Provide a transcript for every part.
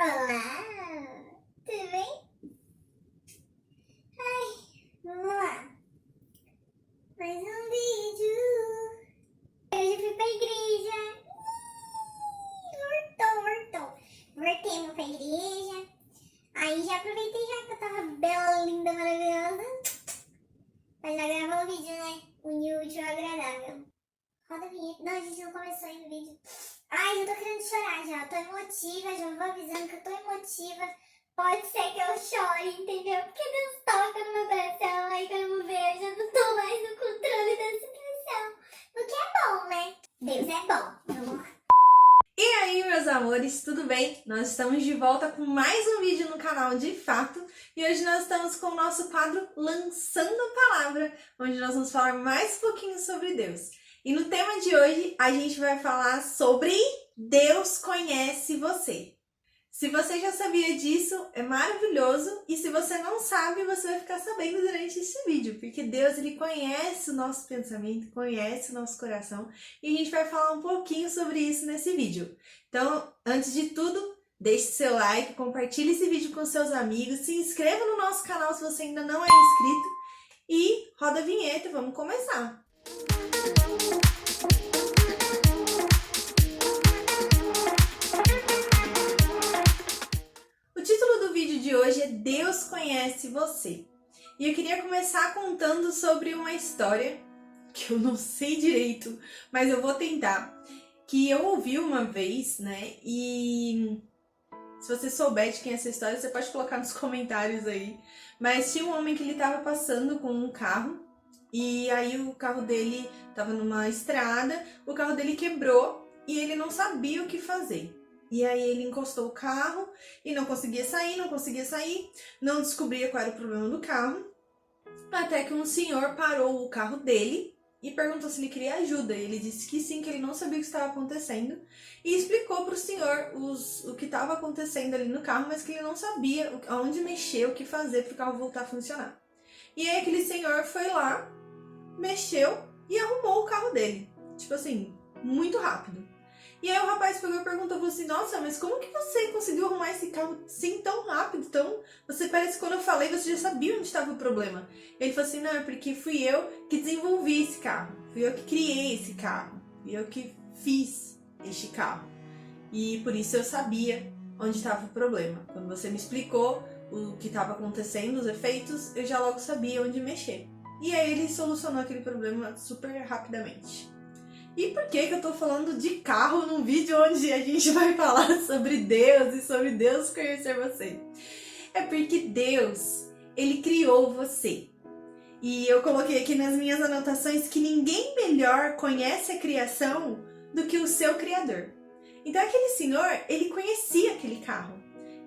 Olá, tudo bem? Vamos lá. Mais um vídeo. Hoje eu fui pra igreja. Voltou. Voltemos pra igreja. Aí já aproveitei já que eu tava bela, linda, maravilhosa. Mas já gravar o vídeo, né? Unir o útil ao agradável. Roda a vinheta. Não, a gente não começou ainda o vídeo. Ai, eu tô querendo chorar já. Eu tô emotiva, já vou avisando que eu tô emotiva. Pode ser que eu chore, entendeu? Porque Deus toca no meu coração. Aí quando eu ver, eu já não tô mais no controle da situação. O que é bom, né? Deus é bom. Vamos lá. E aí, meus amores, tudo bem? Nós estamos de volta com mais um vídeo no canal de fato e hoje nós estamos com o nosso quadro Lançando a Palavra, onde nós vamos falar mais um pouquinho sobre Deus. E no tema de hoje a gente vai falar sobre Deus conhece você. Se você já sabia disso, é maravilhoso, e se você não sabe, você vai ficar sabendo durante este vídeo, porque Deus, ele conhece o nosso pensamento, conhece o nosso coração, e a gente vai falar um pouquinho sobre isso nesse vídeo. Então, antes de tudo, deixe seu like, compartilhe esse vídeo com seus amigos, se inscreva no nosso canal se você ainda não é inscrito, e roda a vinheta, vamos começar! O título do vídeo de hoje é Deus conhece você. E eu queria começar contando sobre uma história que eu não sei direito, mas eu vou tentar. Que eu ouvi uma vez, né? E se você souber de quem é essa história, você pode colocar nos comentários aí. Mas tinha um homem que ele estava passando com um carro e aí o carro dele estava numa estrada, o carro dele quebrou e ele não sabia o que fazer. E aí ele encostou o carro e não conseguia sair, não descobria qual era o problema do carro, até que um senhor parou o carro dele e perguntou se ele queria ajuda. E ele disse que sim, que ele não sabia o que estava acontecendo e explicou para o senhor o que estava acontecendo ali no carro, mas que ele não sabia aonde mexer, o que fazer para o carro voltar a funcionar. E aí aquele senhor foi lá, mexeu e arrumou o carro dele, tipo assim, muito rápido. E aí o rapaz pegou e perguntou assim, nossa, mas como que você conseguiu arrumar esse carro assim tão rápido? Então, você parece que quando eu falei, você já sabia onde estava o problema. Ele falou assim, não, é porque fui eu que desenvolvi esse carro. Fui eu que criei esse carro. Fui eu que fiz este carro. E por isso eu sabia onde estava o problema. Quando você me explicou o que estava acontecendo, os efeitos, eu já logo sabia onde mexer. E aí ele solucionou aquele problema super rapidamente. E por que eu tô falando de carro num vídeo onde a gente vai falar sobre Deus e sobre Deus conhecer você? É porque Deus, ele criou você. E eu coloquei aqui nas minhas anotações que ninguém melhor conhece a criação do que o seu criador. Então aquele senhor, ele conhecia aquele carro.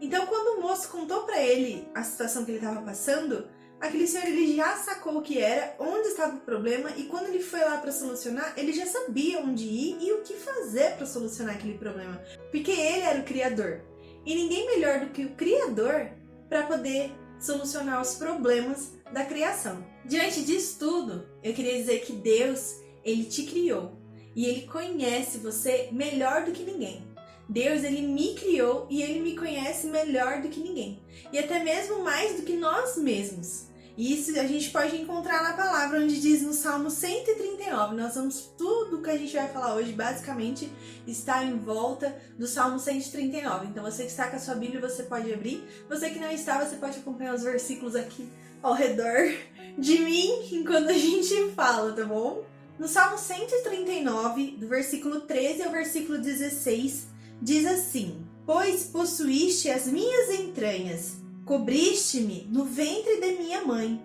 Então quando o moço contou para ele a situação que ele estava passando, aquele senhor, ele já sacou o que era, onde estava o problema, e quando ele foi lá para solucionar, ele já sabia onde ir e o que fazer para solucionar aquele problema, porque ele era o criador. E ninguém melhor do que o criador para poder solucionar os problemas da criação. Diante disso tudo, eu queria dizer que Deus, ele te criou e ele conhece você melhor do que ninguém. Deus, ele me criou e ele me conhece melhor do que ninguém, e até mesmo mais do que nós mesmos. E isso a gente pode encontrar na palavra, onde diz no Salmo 139. Nós vamos, tudo que a gente vai falar hoje, basicamente, está em volta do Salmo 139. Então você que está com a sua Bíblia, você pode abrir. Você que não está, você pode acompanhar os versículos aqui ao redor de mim, enquanto a gente fala, tá bom? No Salmo 139, do versículo 13 ao versículo 16, diz assim: Pois possuíste as minhas entranhas, cobriste-me no ventre de minha mãe.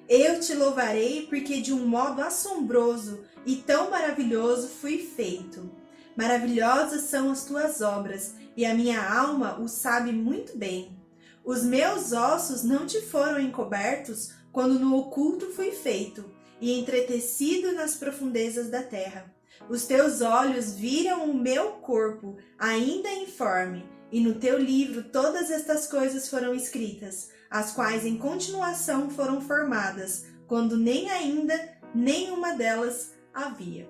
Eu te louvarei porque de um modo assombroso e tão maravilhoso fui feito. Maravilhosas são as tuas obras, e a minha alma o sabe muito bem. Os meus ossos não te foram encobertos quando no oculto fui feito, e entretecido nas profundezas da terra. Os teus olhos viram o meu corpo, ainda informe, e no teu livro todas estas coisas foram escritas, as quais em continuação foram formadas, quando nem ainda nenhuma delas havia.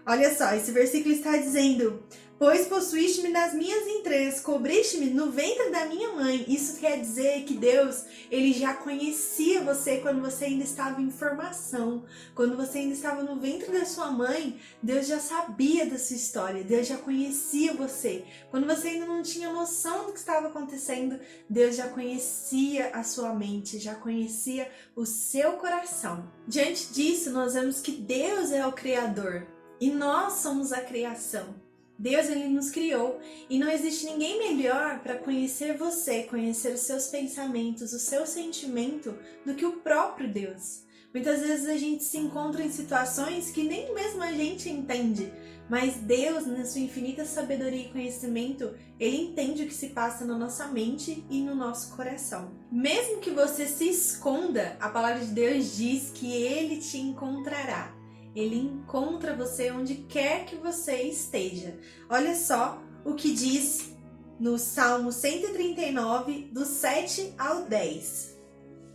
Olha só, esse versículo está dizendo: Pois possuíste-me nas minhas entranhas, cobriste-me no ventre da minha mãe. Isso quer dizer que Deus, ele já conhecia você quando você ainda estava em formação. Quando você ainda estava no ventre da sua mãe, Deus já sabia da sua história. Deus já conhecia você. Quando você ainda não tinha noção do que estava acontecendo, Deus já conhecia a sua mente, já conhecia o seu coração. Diante disso, nós vemos que Deus é o Criador e nós somos a criação. Deus, ele nos criou e não existe ninguém melhor para conhecer você, conhecer os seus pensamentos, o seu sentimento, do que o próprio Deus. Muitas vezes a gente se encontra em situações que nem mesmo a gente entende, mas Deus, na sua infinita sabedoria e conhecimento, ele entende o que se passa na nossa mente e no nosso coração. Mesmo que você se esconda, a palavra de Deus diz que ele te encontrará. Ele encontra você onde quer que você esteja. Olha só o que diz no Salmo 139, do 7 ao 10.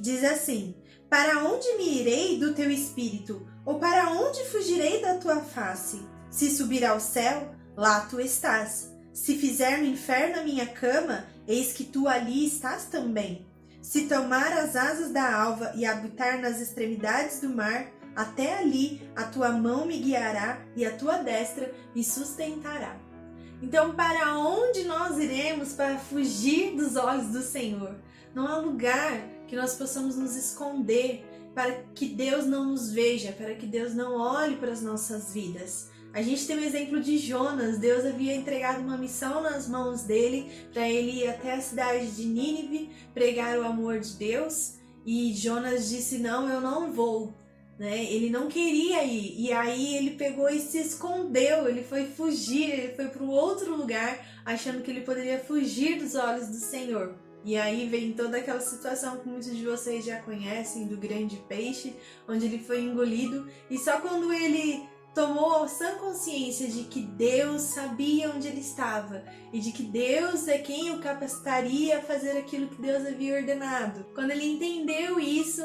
Diz assim: para onde me irei do teu espírito? Ou para onde fugirei da tua face? Se subir ao céu, lá tu estás. Se fizer no inferno a minha cama, eis que tu ali estás também. Se tomar as asas da alva e habitar nas extremidades do mar, até ali a tua mão me guiará e a tua destra me sustentará. Então, para onde nós iremos para fugir dos olhos do Senhor? Não há lugar que nós possamos nos esconder para que Deus não nos veja, para que Deus não olhe para as nossas vidas. A gente tem o exemplo de Jonas. Deus havia entregado uma missão nas mãos dele para ele ir até a cidade de Nínive pregar o amor de Deus, e Jonas disse: não, eu não vou. Ele não queria ir, e aí ele pegou e se escondeu, ele foi fugir, ele foi para um outro lugar, achando que ele poderia fugir dos olhos do Senhor. E aí vem toda aquela situação que muitos de vocês já conhecem, do grande peixe, onde ele foi engolido, e só quando ele tomou a sã consciência de que Deus sabia onde ele estava, e de que Deus é quem o capacitaria a fazer aquilo que Deus havia ordenado. Quando ele entendeu isso,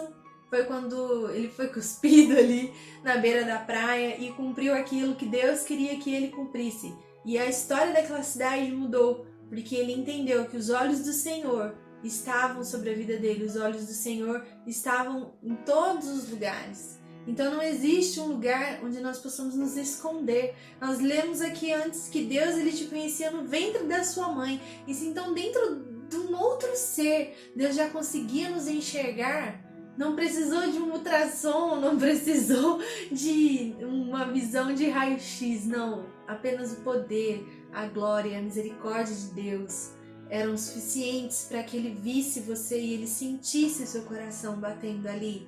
foi quando ele foi cuspido ali na beira da praia e cumpriu aquilo que Deus queria que ele cumprisse. E a história daquela cidade mudou, porque ele entendeu que os olhos do Senhor estavam sobre a vida dele, os olhos do Senhor estavam em todos os lugares. Então não existe um lugar onde nós possamos nos esconder. Nós lemos aqui antes que Deus, ele te conhecia no ventre da sua mãe. E se então dentro de um outro ser, Deus já conseguia nos enxergar, não precisou de um ultrassom, não precisou de uma visão de raio-x, não. Apenas o poder, a glória, a misericórdia de Deus eram suficientes para que ele visse você e ele sentisse seu coração batendo ali.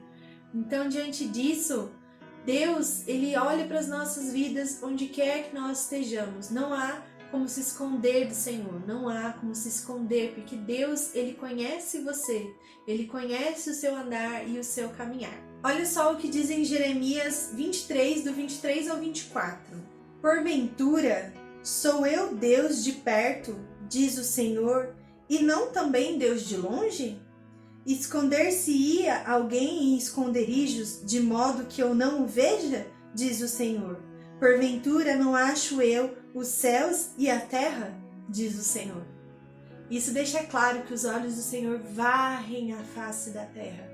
Então, diante disso, Deus, ele olha para as nossas vidas onde quer que nós estejamos. Não há como se esconder do Senhor, não há como se esconder, porque Deus, ele conhece você, ele conhece o seu andar e o seu caminhar. Olha só o que diz em Jeremias 23, do 23 ao 24. Porventura, sou eu Deus de perto, diz o Senhor, e não também Deus de longe? Esconder-se-ia alguém em esconderijos, de modo que eu não o veja, diz o Senhor. Porventura não acho eu os céus e a terra, diz o Senhor. Isso deixa claro que os olhos do Senhor varrem a face da terra.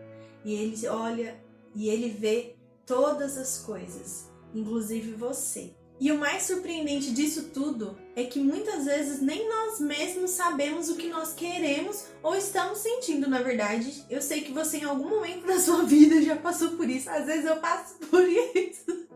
E ele olha e ele vê todas as coisas, inclusive você. E o mais surpreendente disso tudo é que muitas vezes nem nós mesmos sabemos o que nós queremos ou estamos sentindo. Na verdade, eu sei que você em algum momento da sua vida já passou por isso. Às vezes eu passo por isso.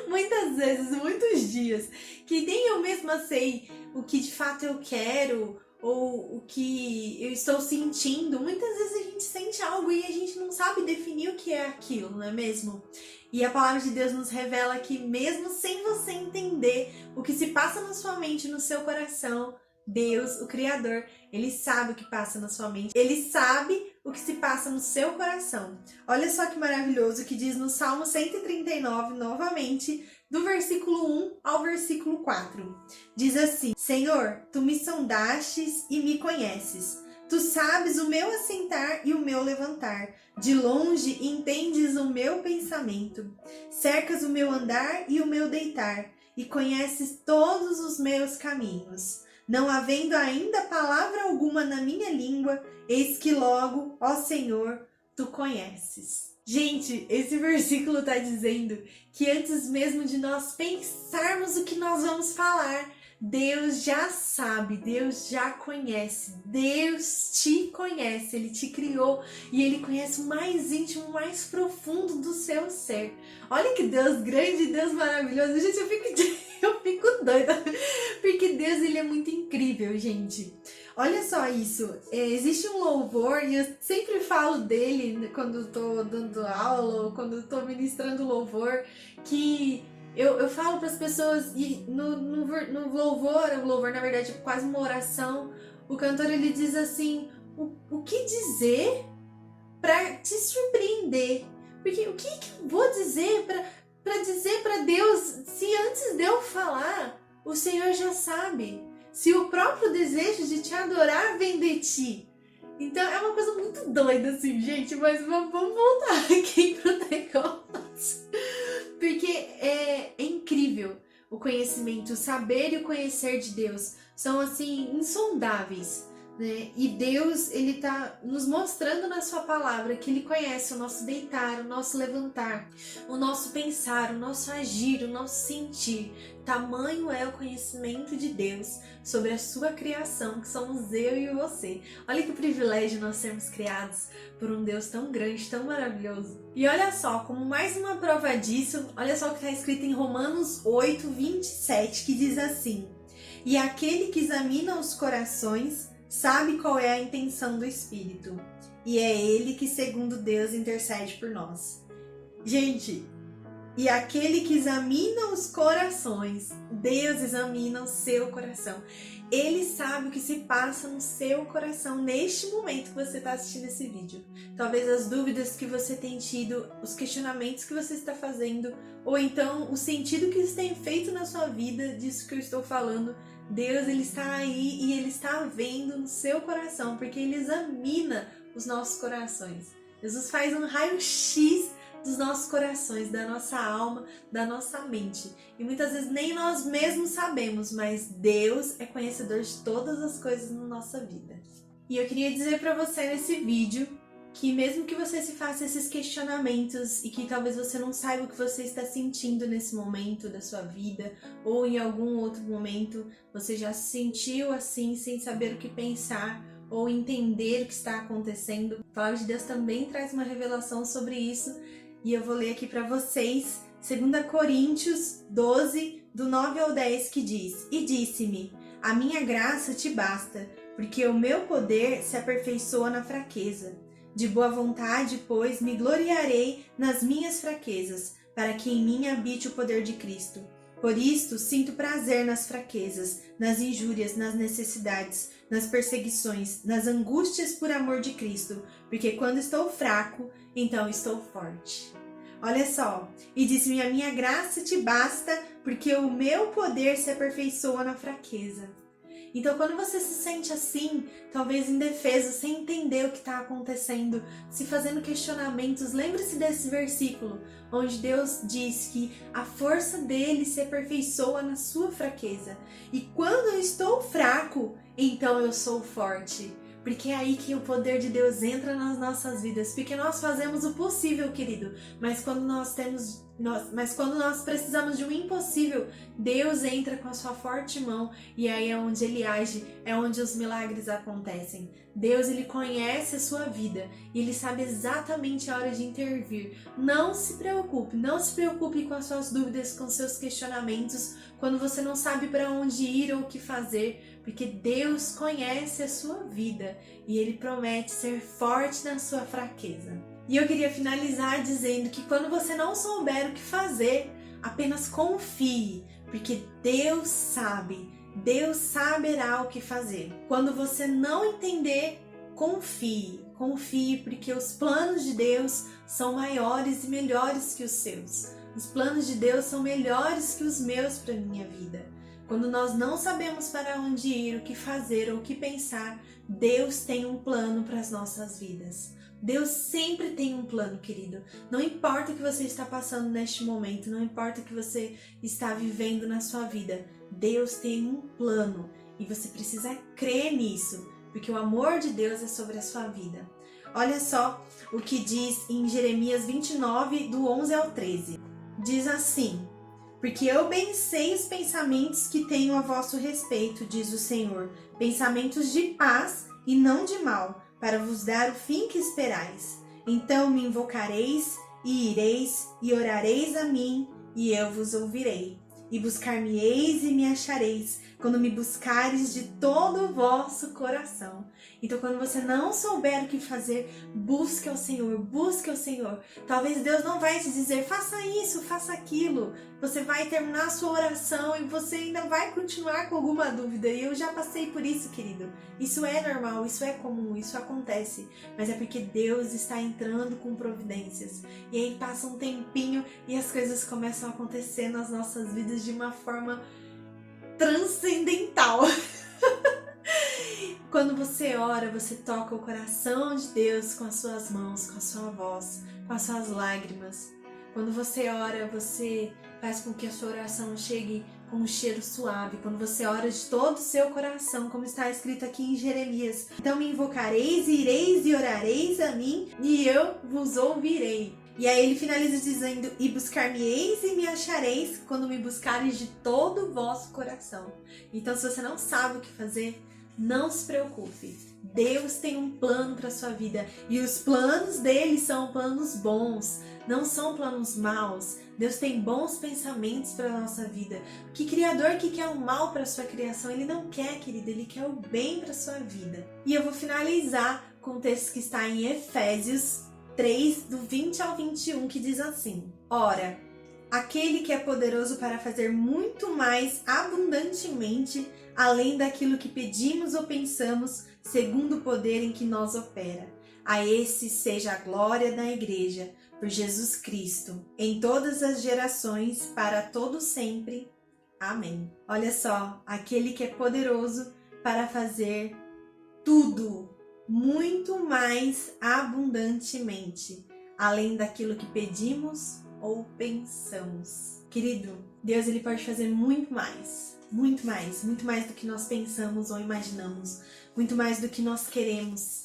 Muitas vezes, muitos dias, que nem eu mesma sei o que de fato eu quero ou o que eu estou sentindo. Muitas vezes a gente sente algo e a gente não sabe definir o que é aquilo, não é mesmo? E a palavra de Deus nos revela que mesmo sem você entender o que se passa na sua mente, no seu coração, Deus, o Criador, ele sabe o que passa na sua mente, ele sabe o que se passa no seu coração. Olha só que maravilhoso que diz no Salmo 139, novamente, do versículo 1 ao versículo 4. Diz assim: Senhor, tu me sondastes e me conheces. Tu sabes o meu assentar e o meu levantar. De longe entendes o meu pensamento. Cercas o meu andar e o meu deitar. e conheces todos os meus caminhos. Não havendo ainda palavra alguma na minha língua, eis que logo, ó Senhor, tu conheces. Gente, esse versículo está dizendo que antes mesmo de nós pensarmos o que nós vamos falar, Deus já sabe, Deus já conhece, Deus te conhece, Ele te criou e Ele conhece o mais íntimo, o mais profundo do seu ser. Olha que Deus grande, Deus maravilhoso. Gente, eu fico doida, porque Deus, Ele é muito incrível, gente. Olha só isso, existe um louvor, e eu sempre falo dele quando eu tô dando aula ou quando eu tô ministrando louvor, que eu falo para as pessoas, e no louvor na verdade é quase uma oração, o cantor ele diz assim, o que dizer para te surpreender? Porque o que eu vou dizer para dizer para Deus, se antes de eu falar, o Senhor já sabe? Se o próprio desejo de te adorar vem de ti. Então é uma coisa muito doida assim, gente, mas vamos voltar aqui pro negócio. Porque é incrível o conhecimento, o saber e o conhecer de Deus são assim insondáveis, né? E Deus, Ele tá nos mostrando na sua palavra que Ele conhece o nosso deitar, o nosso levantar, o nosso pensar, o nosso agir, o nosso sentir. Tamanho é o conhecimento de Deus sobre a sua criação, que somos eu e você. Olha que privilégio nós sermos criados por um Deus tão grande, tão maravilhoso. E olha só, como mais uma prova disso, olha só o que está escrito em Romanos 8, 27, que diz assim: e aquele que examina os corações sabe qual é a intenção do Espírito, e é Ele que, segundo Deus, intercede por nós. Gente, e aquele que examina os corações, Deus examina o seu coração. Ele sabe o que se passa no seu coração neste momento que você está assistindo esse vídeo. Talvez as dúvidas que você tem tido, os questionamentos que você está fazendo, ou então o sentido que isso tem feito na sua vida, disso que eu estou falando. Deus, Ele está aí e Ele está vendo no seu coração, porque Ele examina os nossos corações. Jesus faz um raio-x dos nossos corações, da nossa alma, da nossa mente. E muitas vezes nem nós mesmos sabemos, mas Deus é conhecedor de todas as coisas na nossa vida. E eu queria dizer para você nesse vídeo que mesmo que você se faça esses questionamentos e que talvez você não saiba o que você está sentindo nesse momento da sua vida ou em algum outro momento, você já se sentiu assim sem saber o que pensar ou entender o que está acontecendo, a palavra de Deus também traz uma revelação sobre isso. E eu vou ler aqui para vocês, 2 Coríntios 12, do 9 ao 10, que diz: e disse-me, a minha graça te basta, porque o meu poder se aperfeiçoa na fraqueza. De boa vontade, pois, me gloriarei nas minhas fraquezas, para que em mim habite o poder de Cristo. Por isto, sinto prazer nas fraquezas, nas injúrias, nas necessidades, nas perseguições, nas angústias por amor de Cristo, porque quando estou fraco, então estou forte. Olha só, e disse-me, a minha graça te basta, porque o meu poder se aperfeiçoa na fraqueza. Então, quando você se sente assim, talvez indefeso, sem entender o que está acontecendo, se fazendo questionamentos, lembre-se desse versículo, onde Deus diz que a força dele se aperfeiçoa na sua fraqueza. E quando eu estou fraco, então eu sou forte. Porque é aí que o poder de Deus entra nas nossas vidas. Porque nós fazemos o possível, querido. Mas quando nós precisamos de um impossível, Deus entra com a sua forte mão. E aí é onde Ele age, é onde os milagres acontecem. Deus, Ele conhece a sua vida. E Ele sabe exatamente a hora de intervir. Não se preocupe com as suas dúvidas, com seus questionamentos. Quando você não sabe para onde ir ou o que fazer. Porque Deus conhece a sua vida e Ele promete ser forte na sua fraqueza. E eu queria finalizar dizendo que quando você não souber o que fazer, apenas confie, porque Deus saberá o que fazer. Quando você não entender, confie, porque os planos de Deus são maiores e melhores que os seus. Os planos de Deus são melhores que os meus para a minha vida. Quando nós não sabemos para onde ir, o que fazer ou o que pensar, Deus tem um plano para as nossas vidas. Deus sempre tem um plano, querido. Não importa o que você está passando neste momento, não importa o que você está vivendo na sua vida, Deus tem um plano e você precisa crer nisso, porque o amor de Deus é sobre a sua vida. Olha só o que diz em Jeremias 29, do 11 ao 13. Diz assim: porque eu bem sei os pensamentos que tenho a vosso respeito, diz o Senhor, pensamentos de paz e não de mal, para vos dar o fim que esperais. Então me invocareis, e ireis, e orareis a mim, e eu vos ouvirei. E buscar-me-eis e me achareis, quando me buscares de todo o vosso coração. Então, quando você não souber o que fazer, busque ao Senhor, busque ao Senhor. Talvez Deus não vai te dizer, faça isso, faça aquilo. Você vai terminar a sua oração e você ainda vai continuar com alguma dúvida. E eu já passei por isso, querido. Isso é normal, isso é comum, isso acontece. Mas é porque Deus está entrando com providências. E aí passa um tempinho e as coisas começam a acontecer nas nossas vidas de uma forma transcendental. Quando você ora, você toca o coração de Deus com as suas mãos, com a sua voz, com as suas lágrimas. Quando você ora, você faz com que a sua oração chegue com um cheiro suave. Quando você ora de todo o seu coração, como está escrito aqui em Jeremias. Então me invocareis, ireis e orareis a mim, e eu vos ouvirei. E aí ele finaliza dizendo, e buscar-me-eis e me achareis, quando me buscareis de todo o vosso coração. Então, se você não sabe o que fazer, não se preocupe. Deus tem um plano para sua vida e os planos dele são planos bons, não são planos maus. Deus tem bons pensamentos para a nossa vida. Que criador que quer o mal para sua criação? Ele não quer, querida, ele quer o bem para sua vida. E eu vou finalizar com o texto que está em Efésios 3, do 20 ao 21, que diz assim: ora, aquele que é poderoso para fazer muito mais abundantemente além daquilo que pedimos ou pensamos, segundo o poder em que nos opera. A esse seja a glória da Igreja, por Jesus Cristo, em todas as gerações, para todo sempre. Amém. Olha só, aquele que é poderoso para fazer tudo, muito mais abundantemente, além daquilo que pedimos ou pensamos. Querido, Deus ele pode fazer muito mais do que nós pensamos ou imaginamos, muito mais do que nós queremos.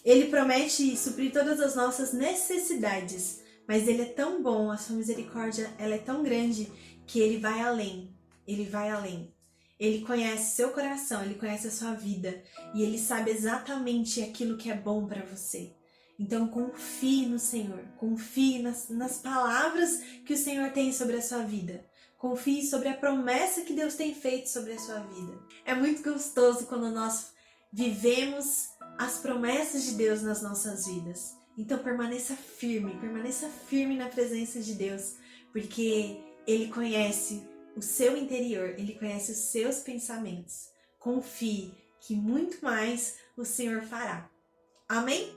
Ele promete suprir todas as nossas necessidades, mas ele é tão bom, a sua misericórdia ela é tão grande que ele vai além, ele vai além. Ele conhece seu coração, ele conhece a sua vida e ele sabe exatamente aquilo que é bom para você. Então confie no Senhor, confie nas palavras que o Senhor tem sobre a sua vida. Confie sobre a promessa que Deus tem feito sobre a sua vida. É muito gostoso quando nós vivemos as promessas de Deus nas nossas vidas. Então permaneça firme na presença de Deus, porque Ele conhece o seu interior, Ele conhece os seus pensamentos. Confie que muito mais o Senhor fará. Amém?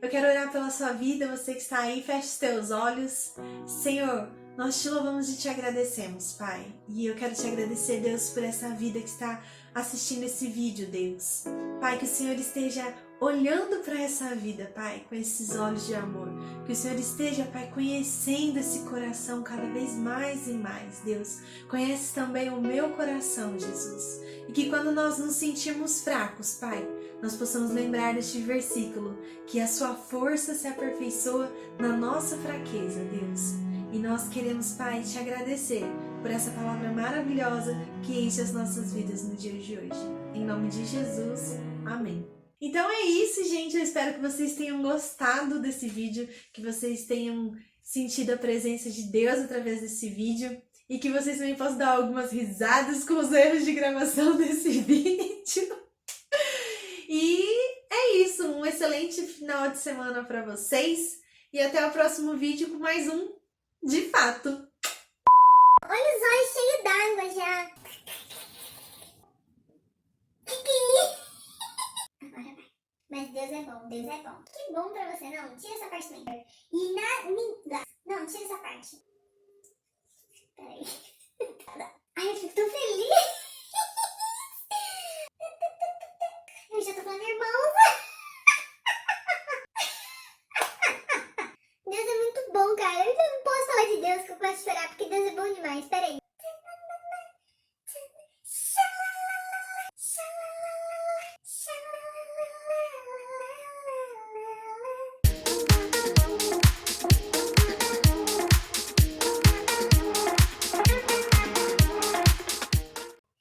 Eu quero orar pela sua vida, você que está aí, feche os teus olhos. Senhor, nós te louvamos e te agradecemos, Pai. E eu quero te agradecer, Deus, por essa vida que está assistindo esse vídeo, Deus. Pai, que o Senhor esteja olhando para essa vida, Pai, com esses olhos de amor. Que o Senhor esteja, Pai, conhecendo esse coração cada vez mais e mais, Deus. Conhece também o meu coração, Jesus. E que quando nós nos sentirmos fracos, Pai, nós possamos lembrar deste versículo, que a sua força se aperfeiçoa na nossa fraqueza, Deus. E nós queremos, Pai, te agradecer por essa palavra maravilhosa que enche as nossas vidas no dia de hoje. Em nome de Jesus, amém. Então é isso, gente. Eu espero que vocês tenham gostado desse vídeo, que vocês tenham sentido a presença de Deus através desse vídeo e que vocês também possam dar algumas risadas com os erros de gravação desse vídeo. E é isso. Um excelente final de semana para vocês e até o próximo vídeo com mais um De Fato. Olha os olhos cheios d'água já. Agora vai. Mas Deus é bom, Deus é bom. Que bom pra você, não. Tira essa parte também. E não, tira essa parte. Peraí. Ai, eu fico tão feliz. Eu já tô falando irmão. cara. Eu não posso falar de Deus que eu posso chorar, porque Deus é bom demais. Peraí.